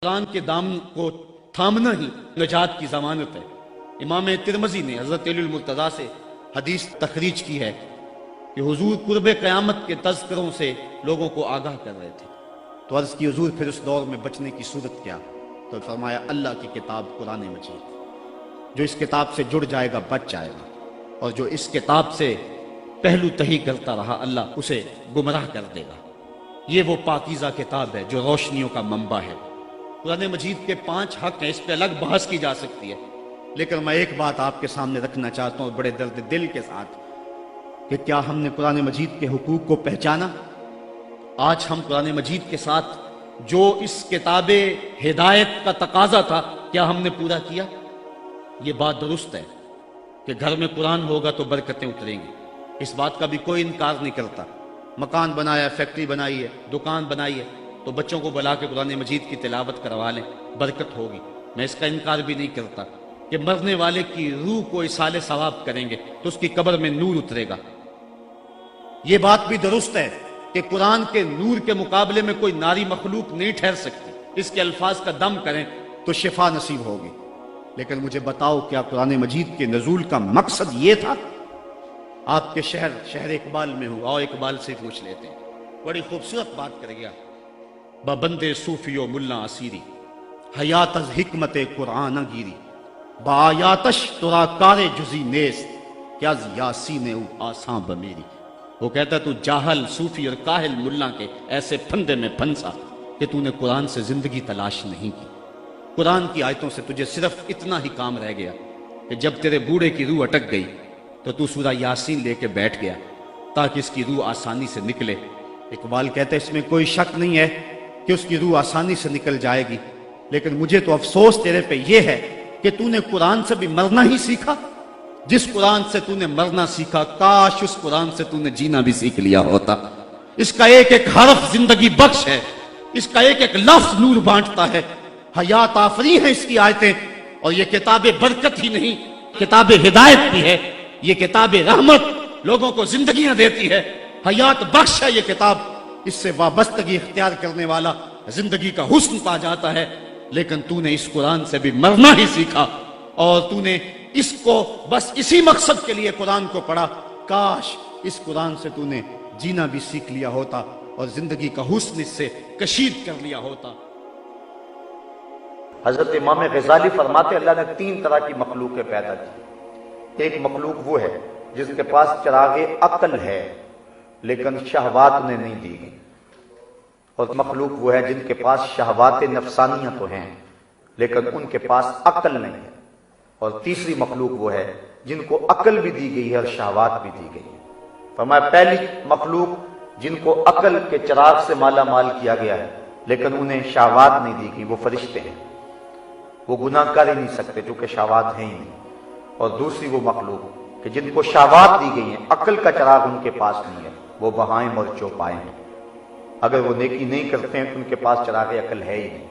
قرآن کے دامن کو تھامنا ہی نجات کی ضمانت ہے۔ امام ترمذی نے حضرت علی المرتضیٰ سے حدیث تخریج کی ہے کہ حضور قرب قیامت کے تذکروں سے لوگوں کو آگاہ کر رہے تھے، تو عرض کی حضور پھر اس دور میں بچنے کی صورت کیا؟ تو فرمایا اللہ کی کتاب قرآن مجید، جو اس کتاب سے جڑ جائے گا بچ جائے گا، اور جو اس کتاب سے پہلو تہی کرتا رہا اللہ اسے گمراہ کر دے گا۔ یہ وہ پاکیزہ کتاب ہے جو روشنیوں کا منبع ہے۔ قرآن مجید کے 5 حق ہیں، اس پہ الگ بحث کی جا سکتی ہے، لیکن میں ایک بات آپ کے سامنے رکھنا چاہتا ہوں بڑے درد دل کے ساتھ، کہ کیا ہم نے قرآن مجید کے حقوق کو پہچانا؟ آج ہم قرآن مجید کے ساتھ جو اس کتاب ہدایت کا تقاضا تھا کیا ہم نے پورا کیا؟ یہ بات درست ہے کہ گھر میں قرآن ہوگا تو برکتیں اتریں گی، اس بات کا بھی کوئی انکار نہیں کرتا۔ مکان بنایا، فیکٹری بنائی ہے، دکان بنائی ہے، تو بچوں کو بلا کے قرآن مجید کی تلاوت کروا لیں، برکت ہوگی۔ میں اس کا انکار بھی نہیں کرتا کہ مرنے والے کی روح کو اصالِ ثواب کریں گے تو اس کی قبر میں نور اترے گا۔ یہ بات بھی درست ہے کہ قرآن کے نور کے مقابلے میں کوئی ناری مخلوق نہیں ٹھہر سکتی، اس کے الفاظ کا دم کریں تو شفا نصیب ہوگی۔ لیکن مجھے بتاؤ، کیا قرآن مجید کے نزول کا مقصد یہ تھا؟ آپ کے شہر اقبال میں ہوں، اور اقبال سے پوچھ لیتے ہیں، بڑی خوبصورت بات کر گیا۔ ببندے صوفی و ملا اسیری، حیات از حکمت قرآن گیری، بآیاتش ترا کار جزی نیست، کیا از یاسین او آساں بمیری۔ وہ کہتا تو جاہل صوفی اور کاہل ملا کے ایسے پھندے میں پھنسا کہ تو نے قرآن سے زندگی تلاش نہیں کی۔ قرآن کی آیتوں سے تجھے صرف اتنا ہی کام رہ گیا کہ جب تیرے بوڑھے کی روح اٹک گئی تو سورہ یاسین لے کے بیٹھ گیا تاکہ اس کی روح آسانی سے نکلے۔ اقبال کہتے اس میں کوئی شک نہیں ہے کہ اس کی روح آسانی سے نکل جائے گی، لیکن مجھے تو افسوس تیرے پہ یہ ہے کہ تو نے قرآن سے بھی مرنا ہی سیکھا۔ جس قرآن سے تو نے مرنا سیکھا، کاش اس قرآن سے تو نے جینا بھی سیکھ لیا ہوتا۔ اس کا ایک ایک حرف زندگی بخش ہے، اس کا ایک ایک لفظ نور بانٹتا ہے، حیات آفری ہیں اس کی آیتیں، اور یہ کتاب برکت ہی نہیں، کتاب ہدایت بھی ہے۔ یہ کتاب رحمت لوگوں کو زندگیاں دیتی ہے، حیات بخش ہے یہ کتاب۔ اس سے وابستگی اختیار کرنے والا زندگی کا حسن پا جاتا ہے۔ لیکن تو نے اس قرآن سے بھی مرنا ہی سیکھا، اور تو نے اس کو بس اسی مقصد کے لیے قرآن کو پڑھا۔ کاش اس قرآن سے تو نے جینا بھی سیکھ لیا ہوتا اور زندگی کا حسن اس سے کشید کر لیا ہوتا۔ حضرت امام غزالی فرماتے اللہ نے 3 طرح کی مخلوقیں پیدا کی۔ ایک مخلوق وہ ہے جس کے پاس چراغ عقل ہے لیکن شہوات نے نہیں دی گئی، اور مخلوق وہ ہے جن کے پاس شہوات نفسانیہ تو ہیں لیکن ان کے پاس عقل نہیں ہے، اور تیسری مخلوق وہ ہے جن کو عقل بھی دی گئی ہے اور شہوات بھی دی گئی ہے۔ فرمایا پہلی مخلوق جن کو عقل کے چراغ سے مالا مال کیا گیا ہے لیکن انہیں شہوات نہیں دی گئی، وہ فرشتے ہیں، وہ گناہ کر ہی نہیں سکتے چونکہ شہوات ہیں ہی نہیں۔ اور دوسری وہ مخلوق کہ جن کو شہوات دی گئی ہیں، عقل کا چراغ ان کے پاس نہیں ہے، وہ بہائم اور چوپائے ہیں، اگر وہ نیکی نہیں کرتے ہیں تو ان کے پاس چراغ عقل ہے ہی نہیں۔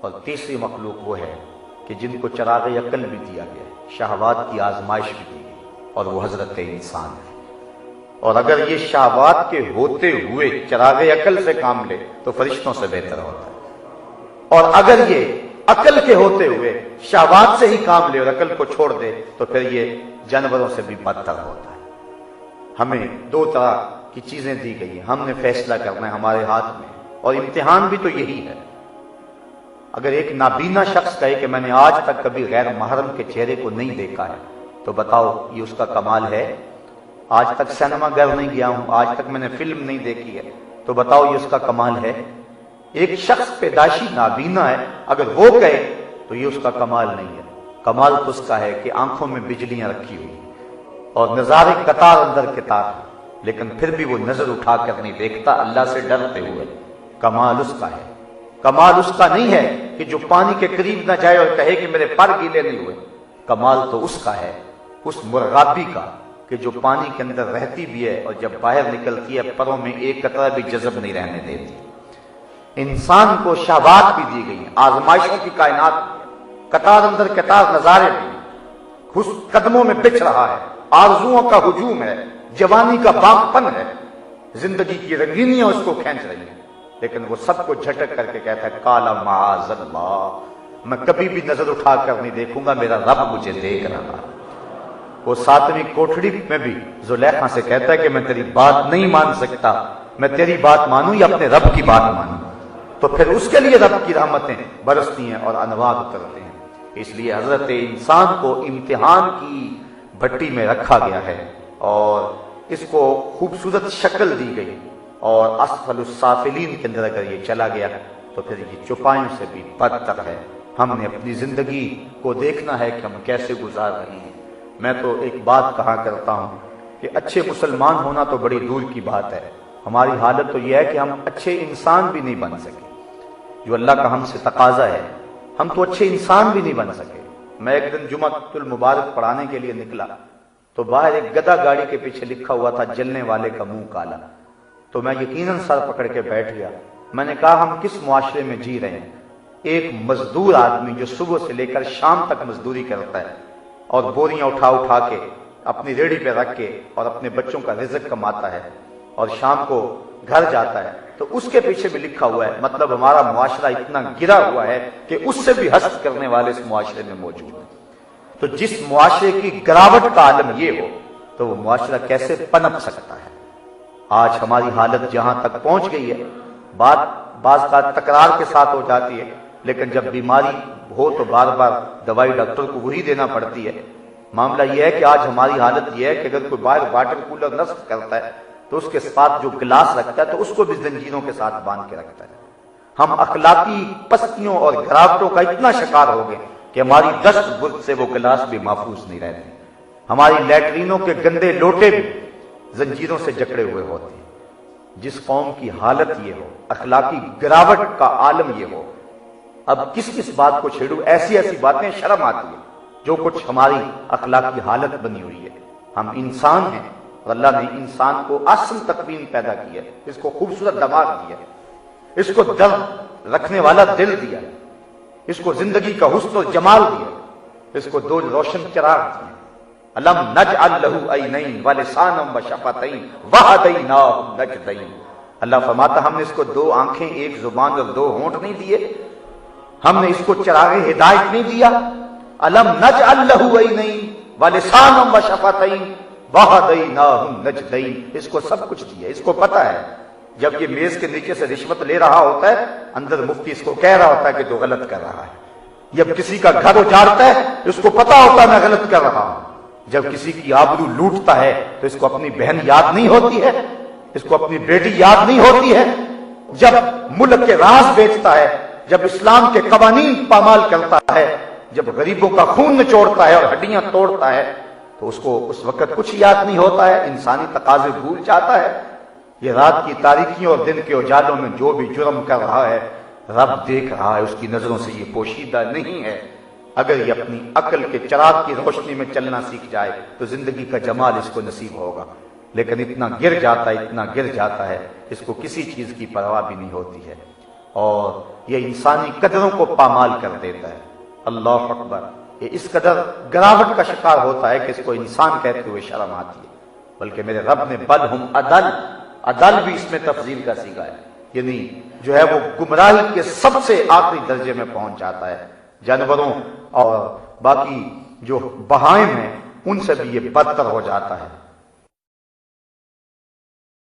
اور تیسری مخلوق وہ ہے کہ جن کو چراغ عقل بھی دیا گیا ہے، شہوات کی آزمائش بھی دی گئی، اور وہ حضرت انسان ہے۔ اور اگر یہ شہوات کے ہوتے ہوئے چراغ عقل سے کام لے تو فرشتوں سے بہتر ہوتا ہے، اور اگر یہ عقل کے ہوتے ہوئے شہوات سے ہی کام لے اور عقل کو چھوڑ دے تو پھر یہ جانوروں سے بھی بدتر ہوتا ہے۔ ہمیں 2 طرح کی چیزیں دی گئی ہیں، ہم نے فیصلہ کرنا ہے، ہمارے ہاتھ میں، اور امتحان بھی تو یہی ہے۔ اگر ایک نابینا شخص کہے کہ میں نے آج تک کبھی غیر محرم کے چہرے کو نہیں دیکھا ہے تو بتاؤ یہ اس کا کمال ہے؟ آج تک سینما گھر نہیں گیا ہوں، آج تک میں نے فلم نہیں دیکھی ہے تو بتاؤ یہ اس کا کمال ہے؟ ایک شخص پیدائشی نابینا ہے، اگر وہ کہے تو یہ اس کا کمال نہیں ہے۔ کمال تو اس کا ہے کہ آنکھوں میں بجلیاں رکھی ہوئی اور نظارے قطار اندر قطار، لیکن پھر بھی وہ نظر اٹھا کر نہیں دیکھتا اللہ سے ڈرتے ہوئے۔ کمال اس کا ہے۔ کمال اس کا نہیں ہے کہ جو پانی کے قریب نہ جائے اور کہے کہ میرے پر گیلے نہیں ہوئے۔ کمال تو اس کا ہے، اس مرغابی کا، کہ جو پانی کے اندر رہتی بھی ہے اور جب باہر نکلتی ہے پروں میں ایک قطرہ بھی جذب نہیں رہنے دیتی۔ انسان کو شہوات بھی دی گئی ہیں، آزمائشوں کی کائنات بھی ہے، قطار اندر قطار نظارے بھی ہیں، قدموں میں بچھ رہا ہے، آرزوؤں کا ہجوم ہے، جوانی کا باغپن ہے، زندگی کی رنگینیاں اس کو کھینچ رہی ہیں، لیکن وہ سب کو جھٹک کر کے کہتا ہے کالا معاذ اللہ، میں کبھی بھی نظر اٹھا کر نہیں دیکھوں گا، میرا رب مجھے دیکھ رہا ہے۔ وہ 7ویں کوٹڑی میں بھی زلیخا سے کہتا ہے کہ میں تیری بات نہیں مان سکتا، میں تیری بات مانوں یا اپنے رب کی بات مانوں؟ تو پھر اس کے لیے رب کی رحمتیں برستی ہیں اور انوار اترتے ہیں۔ اس لیے حضرت انسان کو امتحان کی بھٹی میں رکھا گیا ہے اور اس کو خوبصورت شکل دی گئی، اور اسفل السافلین کے اندر اگر یہ چلا گیا تو پھر یہ چوپایوں سے بھی بدتر ہے۔ ہم نے اپنی زندگی کو دیکھنا ہے کہ ہم کیسے گزار رہے ہیں۔ میں تو ایک بات کہا کرتا ہوں کہ اچھے مسلمان ہونا تو بڑی دور کی بات ہے، ہماری حالت تو یہ ہے کہ ہم اچھے انسان بھی نہیں بن سکے، جو اللہ کا ہم سے تقاضا ہے، ہم تو اچھے انسان بھی نہیں بن سکے۔ میں ایک دن جمعۃ المبارک پڑھانے کے لیے نکلا تو باہر ایک گدھا گاڑی کے پیچھے لکھا ہوا تھا جلنے والے کا منہ کالا، تو میں یقیناً سر پکڑ کے بیٹھ گیا۔ میں نے کہا ہم کس معاشرے میں جی رہے ہیں؟ ایک مزدور آدمی جو صبح سے لے کر شام تک مزدوری کرتا ہے اور بوریاں اٹھا اٹھا کے اپنی ریڑھی پہ رکھ کے اور اپنے بچوں کا رزق کماتا ہے اور شام کو گھر جاتا ہے، تو اس کے پیچھے بھی لکھا ہوا ہے مطلب ہمارا معاشرہ اتنا گرا ہوا ہے کہ اس سے بھی حسد کرنے والے اس معاشرے میں موجود ہیں۔ تو جس معاشرے کی گراوٹ کا عالم یہ ہو تو وہ معاشرہ کیسے پنپ سکتا ہے؟ آج ہماری حالت جہاں تک پہنچ گئی ہے، بات بعض کا تکرار کے ساتھ ہو جاتی ہے، لیکن جب بیماری ہو تو بار بار دوائی ڈاکٹر کو وہی دینا پڑتی ہے۔ معاملہ یہ ہے کہ آج ہماری حالت یہ ہے کہ اگر کوئی باہر واٹر کولر نصب کرتا ہے تو اس کے ساتھ جو گلاس رکھتا ہے تو اس کو بھی زنجیروں کے ساتھ باندھ کے رکھتا ہے۔ ہم اخلاقی پستیوں اور گراوٹوں کا اتنا شکار ہو گئے کہ ہماری دست برد سے وہ گلاس بھی محفوظ نہیں رہتے، ہماری لیٹرینوں کے گندے لوٹے بھی زنجیروں سے جکڑے ہوئے ہوتے ہیں۔ جس قوم کی حالت یہ ہو، اخلاقی گراوٹ کا عالم یہ ہو، اب کس کس بات کو چھیڑوں؟ ایسی ایسی باتیں شرم آتی ہے جو کچھ ہماری اخلاقی حالت بنی ہوئی ہے۔ ہم انسان ہیں اور اللہ نے انسان کو احسن تقویم پیدا کی ہے، اس کو خوبصورت دماغ دیا ہے، اس کو درد رکھنے والا دل دیا ہے، اس کو زندگی کا حسن و جمال دیا، اس کو دو روشن چراغ دیے۔ الم نجعل لہ عینین ولسانا وشفتین وہدیناہ النجدین۔ اللہ فرماتا ہم نے اس کو دو آنکھیں، ایک زبان اور دو ہونٹ نہیں دیے، ہم نے اس کو چراغ ہدایت نہیں دیا۔ الم نجعل لہ عینین ولسانا وشفتین وہدیناہ النجدین، اس کو سب کچھ دیا، اس کو پتا ہے جب یہ میز کے نیچے سے رشوت لے رہا ہوتا ہے، اندر مفتی اس کو کہہ رہا ہوتا ہے کہ تو غلط کر رہا ہے۔ جب کسی کا گھر اجاڑتا ہے اس کو پتا ہوتا ہے میں غلط کر رہا ہوں۔ جب کسی کی آبرو لوٹتا ہے تو اس کو اپنی بہن یاد نہیں ہوتی ہے، اس کو اپنی بیٹی یاد نہیں ہوتی ہے۔ جب ملک کے راز بیچتا ہے، جب اسلام کے قوانین پامال کرتا ہے، جب غریبوں کا خون نچوڑتا ہے اور ہڈیاں توڑتا ہے تو اس کو اس وقت کچھ یاد نہیں ہوتا ہے، انسانی تقاضے بھول جاتا ہے۔ یہ رات کی تاریکیوں اور دن کے اجالوں میں جو بھی جرم کر رہا ہے رب دیکھ رہا ہے، اس کی نظروں سے یہ پوشیدہ نہیں ہے۔ اگر یہ اپنی عقل کے چراغ کی روشنی میں چلنا سیکھ جائے تو زندگی کا جمال اس کو نصیب ہوگا، لیکن اتنا گر جاتا ہے اس کو کسی چیز کی پرواہ بھی نہیں ہوتی ہے اور یہ انسانی قدروں کو پامال کر دیتا ہے۔ اللہ اکبر، یہ اس قدر گراوٹ کا شکار ہوتا ہے کہ اس کو انسان کہتے ہوئے شرم آتی ہے۔ بلکہ میرے رب نے بل ہم عدل بھی اس میں تفضیل کا صیغہ ہے، یعنی جو ہے وہ گمراہی کے سب سے آخری درجے میں پہنچ جاتا ہے۔ جانوروں اور باقی جو بہائم ہیں ان سے بھی یہ بدتر ہو جاتا ہے۔